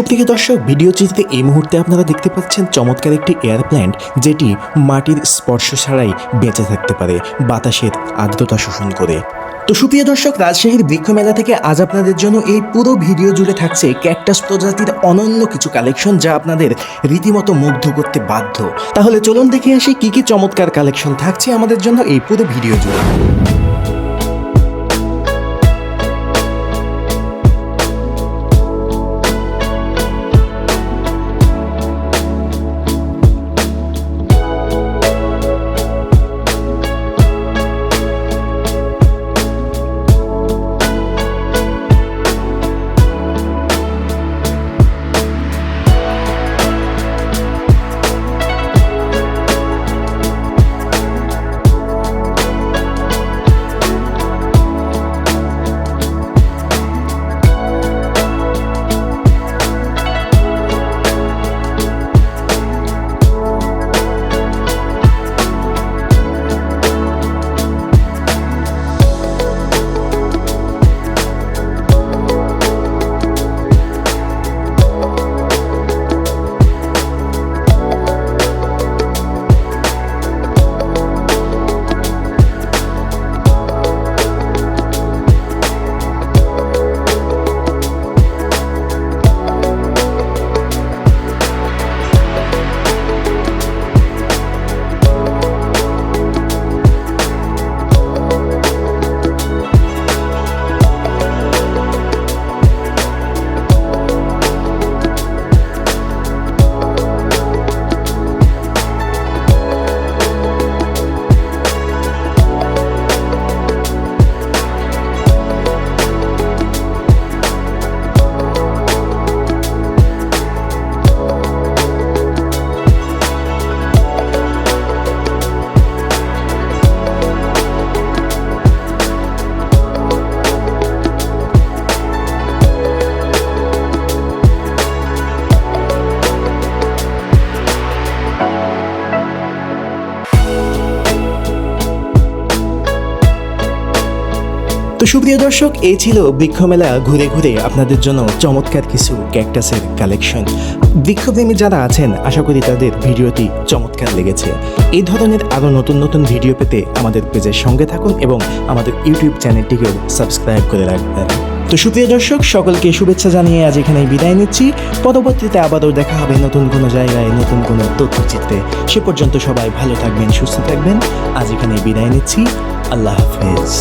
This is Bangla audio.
সুপ্রিয় দর্শক, ভিডিওটিতে এই মুহূর্তে আপনারা দেখতে পাচ্ছেন চমৎকার একটি এয়ার প্ল্যান্ট, যেটি মাটির স্পর্শ ছাড়াই বেঁচে থাকতে পারে বাতাসের আর্দ্রতা শোষণ করে। তো সুপ্রিয় দর্শক, রাজশাহীর বৃক্ষ মেলা থেকে আজ আপনাদের জন্য এই পুরো ভিডিও জুড়ে থাকছে ক্যাকটাস প্রজাতির অনন্য কিছু কালেকশন, যা আপনাদের রীতিমতো মুগ্ধ করতে বাধ্য। তাহলে চলুন দেখে আসি কি কি চমৎকার কালেকশন থাকছে আমাদের জন্য এই পুরো ভিডিও জুড়ে। তো সুপ্রিয় দর্শক, এই ছিল বৃক্ষমেলা ঘুরে ঘুরে আপনাদের জন্য চমৎকার কিছু ক্যাকটাসের কালেকশন। বৃক্ষপ্রেমী যারা আছেন, আশা করি তাদের ভিডিওটি চমৎকার লেগেছে। এই ধরনের আরও নতুন নতুন ভিডিও পেতে আমাদের পেজের সঙ্গে থাকুন এবং আমাদের ইউটিউব চ্যানেলটিকেও সাবস্ক্রাইব করে রাখবেন। তো সুপ্রিয় দর্শক, সকলকে শুভেচ্ছা জানিয়ে আজ এখানেই বিদায় নিচ্ছি। পরবর্তীতে আবারও দেখা হবে নতুন কোনো জায়গায়, নতুন কোনো তথ্যচিত্রে। সে পর্যন্ত সবাই ভালো থাকবেন, সুস্থ থাকবেন। আজ এখানেই বিদায় নিচ্ছি। আল্লাহ হাফেজ।